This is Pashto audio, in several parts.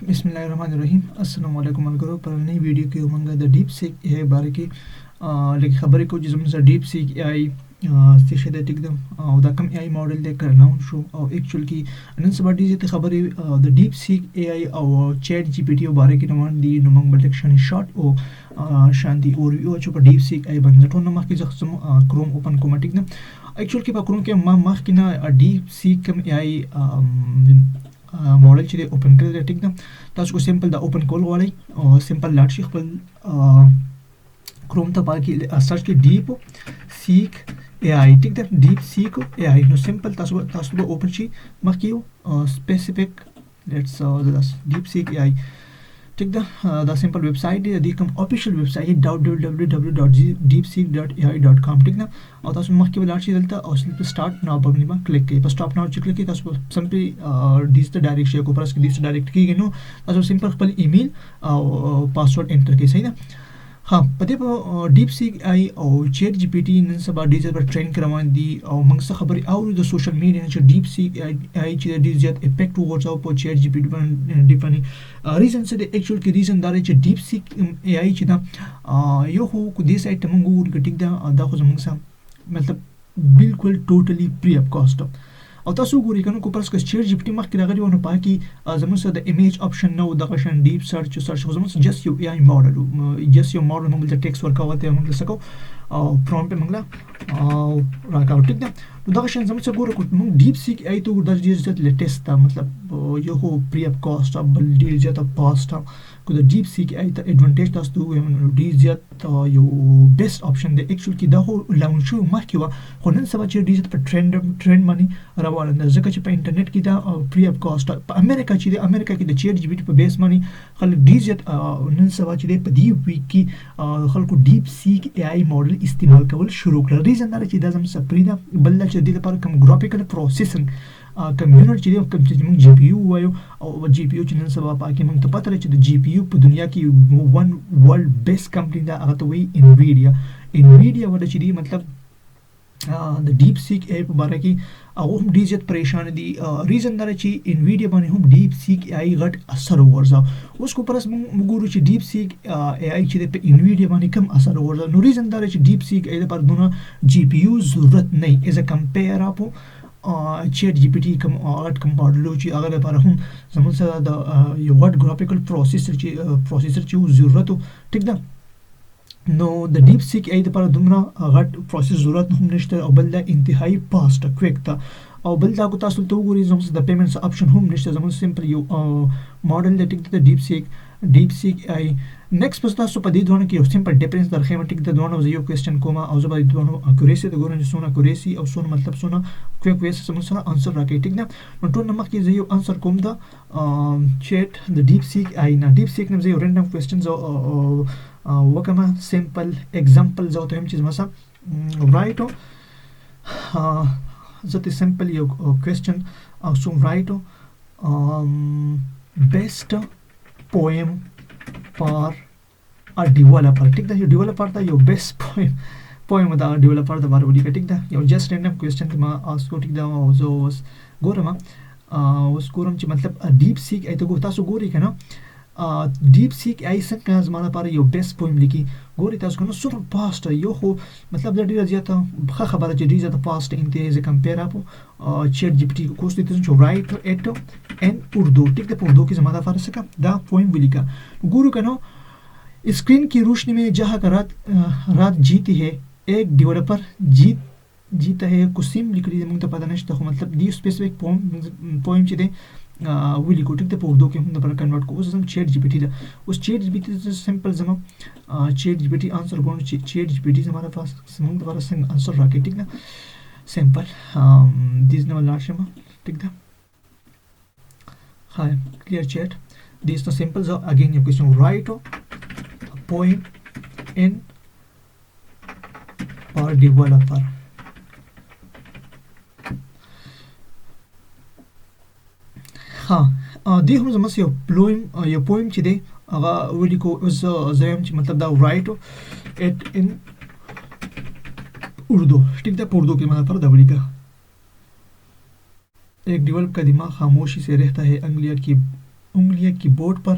बिस्मिल्लाहिर्रहमानिर्रहीम अस्सलाम वालेकुम मलगरो पर नई वीडियो के उमंगा द DeepSeek AI बारे की लेकिन खबर को जिसमें से DeepSeek AI से शेयर टिकदम और द कम AI मॉडल दे करना हूँ शो और एक्चुअल की अनन से बड़ी जितने खबर द DeepSeek AI और ChatGPT बारे की नमान दी नमंग बल्कि शॉर्ट और शांति और व्यू अच्छो पर DeepSeek AI बंद तो नमक की जख्म क्रोम ओपन को मटिकदम एक्चुअल की बात के माह की ना DeepSeek कम AI मॉडल چې اوپن کړی ټیک ده تاسو کو سمپل دا اوپن کول غواړئ او سمپل لاړ شي خپل کروم ته پاکي سرچ کې ډیپ سیک AI ټیک ده ډیپ سیک AI نو سمپل تاسو به اوپن شي مخکې یو سپیسیفیک لیټس ډیپ سیک AI ټیک ده دا سمپل ویب سایټ دی د کوم افیشل ویب سایټ www.deepseek.ai.com ټیک ده او تاسو مخکې ولاړ شئ دلته او سمپل سٹارټ ناو باندې کلیک کړئ په سٹاپ ناو چې کلیک کړئ تاسو سمپلی دیس ته ډایرکټ شي کو پرس کې دیس ته ډایرکټ کیږي نو تاسو سمپل خپل ایمیل او پاسورډ انټر کړئ صحیح ده ها پدې په DeepSeek AI او ChatGPT نن سبا ډیزل پر ټرین کروان دي او موږ څه خبري او د سوشل میډیا چې DeepSeek AI چې د زیات افیکټ ورځو په ChatGPT باندې باندې ریزن څه د ایکچوال کې ریزن دا چې DeepSeek AI چې دا یو خو کو دې سایت موږ ورګټیک دا خو موږ سم مطلب بالکل ټوټلی فری اف کاست او تاسو ګورئ کنه کو پرس کې ChatGPT مخکې راغلی ونه پاکي زموږ سره د ایمیج اپشن نو د غشن ډیپ سرچ خو زموږ جست یو AI ماډل جست یو ماډل موږ د ټیکس ورکاوته موږ سکو او پرومپټ موږ او راکاو ټیک ده نو دا غشن زموږ ګورئ موږ DeepSeek AI ته د ډیجیټل لیټیسټ مطلب یو خو فری اف کاست بل ډیر زیات پاست کو د DeepSeek AI ته ایڈوانټیج تاسو ته ډیر زیات یو بیسټ اپشن دی ایکچوال کې دا هو لانچ شو مخکې و خو نن سبا چې ډیر په ټرند باندې روان ده ځکه چې په انټرنیټ کې دا فری اف کاست په امریکا چې د امریکا کې د ChatGPT په بیس باندې خلک ډیر زیات نن سبا چې په دی ویک کې خلکو DeepSeek AI ماډل استعمال کول شروع کړل ریزن دا چې دا زم سپریدا بل چې د لپاره کوم ګرافیکل پروسیسینګ کمپیوټر چې موږ GPU وایو او GPU چې نن سبا پاکي موږ ته پته لري چې د GPU په دنیا کې ون ورلد بیسټ کمپنی دا هغه ته وایي انویډیا ولا چې دی مطلب د DeepSeek AI په باره کې او هم ډیر زیات پریشان دي ریزن دا چې انویډیا باندې هم DeepSeek AI غټ اثر ورځاو اوس کو پرس موږ ګورو چې DeepSeek AI چې په انویډیا باندې کم اثر ورځاو نو ریزن دا چې DeepSeek AI لپاره دونه GPU ضرورت نه ایز ا کمپیر اپ ChatGPT کوم ماډل چې هغه لپاره هم زموږ سره د یو غټ ګرافیکل پروسیسر چې ضرورت ټیک ده نو د DeepSeek AI لپاره دومره غټ پروسیس ضرورت هم نشته او بل دا انتهایی فاست کویک ته او بل دا کو تاسو ته وګورئ زموږ د پیمنټس اپشن هم نشته زموږ سمپل یو ماډل د ټیک د DeepSeek AI نیکسٹ پس تاسو په دې دوه کې یو سمپل ډیفرنس درخې ټیک د دوه یو کوېسچن کومه او زبر دوه اکوریسي د ګورن سونه اکوریسي او سونه مطلب سونه کویک ویس سم سره انسر راکې ټیک نه نو ټول نمک کې یو انسر کوم دا چیټ د DeepSeek AI نه DeepSeek نه یو رینډم کوېسچنز وکما سمپل एग्जांपल زو ته هم چې مثلا رائټو زته سمپل یو کوېسچن او سو رائټو بیسټ poem for a developer ټیک ده یو ډیولپر ته یو بیسټ poem دا ډیولپر د باره ولیکه ټیک ده یو جست رینډم کوېسچن ما اسکو ټیک ده او زه ګورم اوس ګورم چې مطلب DeepSeek AI ته تاسو ګورئ کنه DeepSeek AI څنګه زما لپاره یو بیسټ poem لیکي ګورئ تاسو کنه سوپر فاست یو خو مطلب دا ډیره زیاته ښه خبره چې ډیره زیاته فاست انتهایی کمپیر اپ ChatGPT کو کوست دي چې رائټ اټ ان اردو ټیک ده په اردو کې زما لپاره څه دا poem ولیکا ګورو کنه स्क्रीन की रोशनी में जहाँ का रात जीती है एक डेवलपर जीता है कुसिम लिख रही है मुझे पता नहीं था मतलब दी स्पेसिफिक पोएम चाहिए वही को टिक पे उर्दू के हम पर कन्वर्ट को उस ChatGPT दा उस ChatGPT से सिंपल जमा ChatGPT आंसर कौन ChatGPT से हमारे पास मुझे पास आंसर रखे ठीक ना सिंपल दिस नो लाशमा ठीक दा हाँ क्लियर चैट दिस तो सिंपल जो again your question write poem in for developer دی هم زموږ یو پویم چې دی هغه ولیکو اوس زم چې مطلب دا رائټ اټ ان اردو ٹھیک ده په اردو کې معنی پر دا ولیکا एक डेवलप का दिमाग खामोशी से रहता है अंगुलियां की उंगलियां कीबोर्ड पर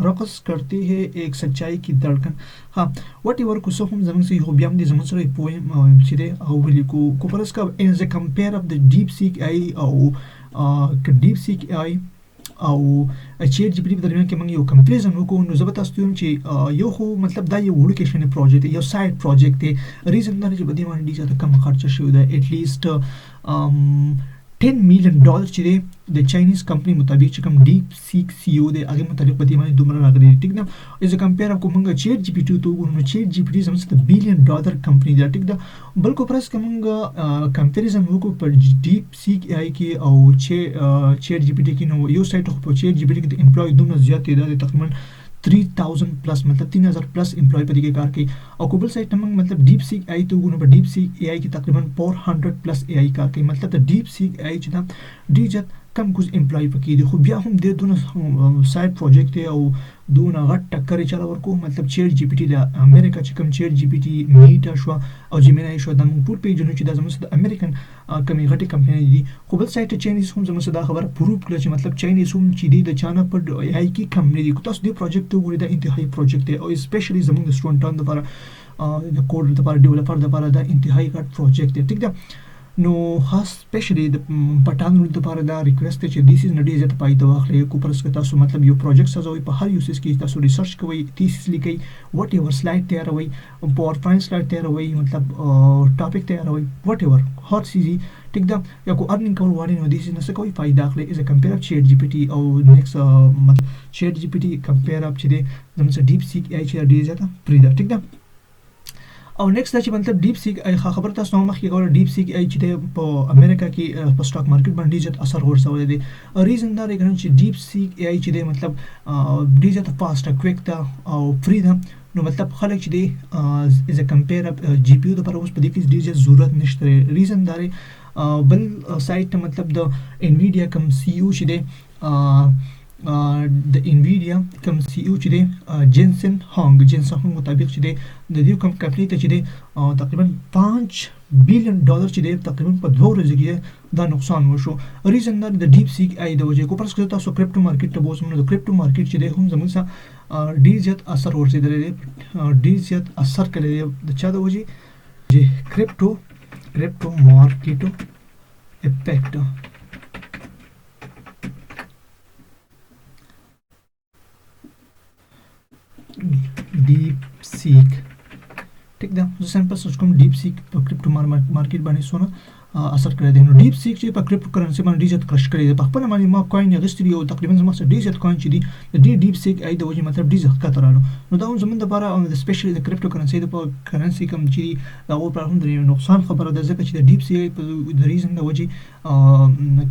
रकस करती है एक सच्चाई की धड़कन. हाँ, whatever कुछ हम जमीन से हो बियाम दी जमीन से पोएम चिरे au बिलिको कुपरस का as a compare of the DeepSeek AI au DeepSeek AI او چیټ جی پی ټی په درمیان کې موږ یو کمپیریزن وکړو. نو زه به تاسو ته وایم چې یو خو مطلب دا یو وړوکی پروجیکټ دی، یو سایډ پروجیکټ دی. ریزن دا دی چې په دې باندې ډېر زیاته کم خرچه شوې ده. ایټ لیسټ $10 million چې دی د چاینیز کمپنی مطابق چې کوم ډیپ سیک سی او دی هغې مطابق په دې باندې دومره راغلی دی. ټیک ده، ایز ا کمپیر کو موږ چیټ جی پی ټي ته وګورو نو چیټ جی پی ټي زموږ د $1 billion کمپنی ده. ټیک ده، بل کو پرس که موږ کمپیریزن وکړو په ډیپ سیک ای آی کې او چیټ جی پی ټي کې، نو یو سایټ خو په چیټ جی پی ټي کې د امپلوی دومره زیات تعداد دی، تقریبا 3000 پلس مطلب 3000 پلس امپلوی په دې کې کار کوي. او کو بل سایټ موږ مطلب ډیپ سیک ای ته وګورو، په ډیپ سیک ای آی کې تقریبا 400 پلس ای آی کار کوي. مطلب د ډیپ سیک ای آی چې دا ډېر زیات کم کوز امپلوی پکې دي، خو بیا هم د دونه سایډ پروجیکټ دی او دونه غټ ټکر یې چاله ورکو. مطلب چیټ جی پی ټي د امریکا چې کوم چیټ جی پی ټي میټا شوه او جیمینای شوه، دا موږ ټول پیژنو چې دا زموږ د امریکن کمې غټې کمپنۍ دي. خو بل سایټ چاینیز هم زموږ دا خبره پروف کړه چې مطلب چاینیز هم چې دی د چانه په ای آی کې کم نه دي. تاسو دې پروجیکټ ته وګورئ، دا انتهایی پروجیکټ دی او اسپیشلی زموږ د سټوډنټانو لپاره د کوډ لپاره ډیولپر لپاره دا انتهایی غټ پروجیکټ دی. ټیک ده، نو خاص سپیشلی د پټانو لپاره دا ریکویسټ دی چې دیس از نډي زیات پای ته واخلئ. کو پرس که تاسو مطلب یو پروجیکټ سازوئ، په هر یو سیس کې تاسو ریسرچ کوئ، تیسیس لیکئ، وټ ایور سلایډ تیاروئ، پاور پوینټ سلایډ تیاروئ، مطلب ټاپک تیاروئ، وټ ایور هر چیزی. ټیک ده، یا کو ارنینګ کول غواړئ نو دیس نه څه کوئ، فایده اخلئ. از ا کمپیر اف چیټ جی پی ټي او نیکسټ مطلب چیټ جی پی ټي کمپیر اف چې دی زموږ ډیپ سیک ای آی چې ډېر زیاته فری ده. ټیک ده، او نیکسټ دا چې مطلب ډیپ سیک ای خبر تاسو نو مخکې کوله، ډیپ سیک ای چې دی په امریکا کې په سټاک مارکیټ باندې ډېر زیات اثر غورځولی دی. ریزن دا دی چې ډیپ سیک ای آی چې دی مطلب ډېر زیاته فاسټه، کویک ده او فری ده. نو مطلب خلک چې دی از ا کمپیر اپ جی پی یو دپاره اوس په دې کې ډېر زیات ضرورت نشته دی. ریزن دا دی بل سایټ مطلب د انویډیا کوم سی او چې دی د انویډیا کوم سی او چې دی جینسن هانګ مطابق چې دی د دې کوم کمپنۍ ته چې دی تقریبا $5 billion چې دی تقریبا په 2 ورځو کې دا نقصان وشو. ریزن دا د ډیپ سیک ای د وجې کو پرس که تاسو کریپټو مارکیټ ته بوځم، نو د کریپټو مارکیټ چې دی هم زموږ سره ډېر زیات اثر ورسېدلی دی، ډېر زیات اثر کړی دی. د چا د وجې چې کریپټو مارکیټو افیکټ ډیپ سیک. ټیک ده، زه سمپل سرچ کوم ډیپ سیک په کریپټو مارکیټ باندې څونه اثر کړی دی. نو ډیپ سیک چې په کریپټو کرنسي باندې ډېر زیات کرش کړی دی. په خپله باندې ما کوین اخیستی دی او تقریبا زما سره ډېر زیات کوین چې دي د دې ډیپ سیک ای د وجې مطلب ډېر زیات ښکته راغلو. نو دا هم زموږ دپاره سپیشلی د کریپټو کرنسي د کرنسي کوم چې دي د هغو لپاره هم د نقصان خبره ده، ځکه چې د ډیپ سیک په د ریزن د وجې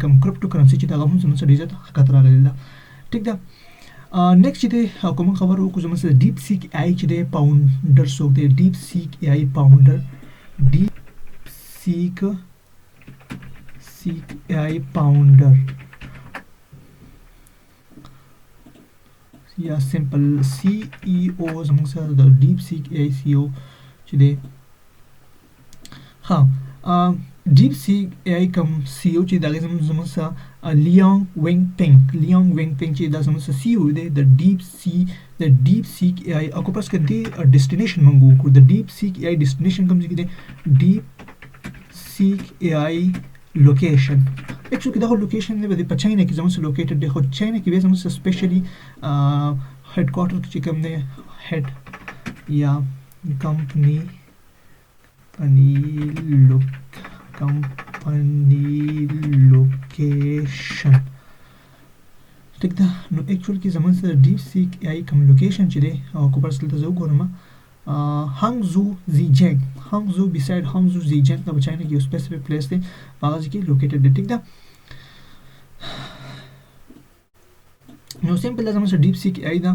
کوم کریپټو کرنسي چې د هغه هم زموږ سره ډېر زیات ښکته راغلی ده. ټیک ده، نیکسټ چې دی کوم خبر وکړو زموږ سره ډیپ سیک ای چې دی پاونډر څوک دی. ډیپ سیک ای پاونډر، ډیپ سیک ای پاونډر یا سمپل سی ای او زموږ سره د ډیپ سیک ای سی او چې دی. ها، ډیپ سیک ای کوم سی او چې د هغې زموږ سره لیانګ وینګ پینګ چې دا زموږ سره سی او دی د ډیپ سیک ای آی. او که پس که دې ډیسټینیشن موږ وکړو، د ډیپ سیک ای آی ډیسټینیشن کوم ځای کې دی؟ ډیپ سیک ای آی لوکیشن. ایکچولی دا خو لوکیشن دی په چاینا کې زموږ سره لوکیټډ دی، خو چاینا کې بیا زموږ سره سپیشلی هیډ کوارټر چې کوم دی هیډ یا کمپنی لوکیشن. ټیک ده، نو ایکچوال کې زموږ سره ډیپ سیک ای آی کوم لوکیشن چې دی او کو پرس دلته زه وګورم هانګزو بیساید هانګزو زیجینګ دا په چاینا کې یو سپیسیفیک پلیس دی، هغه ځای کې لوکیټډ دی. ټیک ده، نو سمپل دا زموږ سره ډیپ سیک ای آی ده.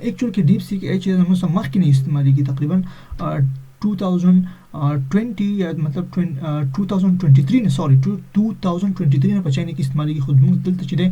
ایکچوال کې ډیپ سیک ای آی چې زموږ سره مخکې نه استعمالېږي، تقریبا 2020 یا مطلب 2023 نه په چاینا کې استعمالېږي، خو موږ دلته چې دی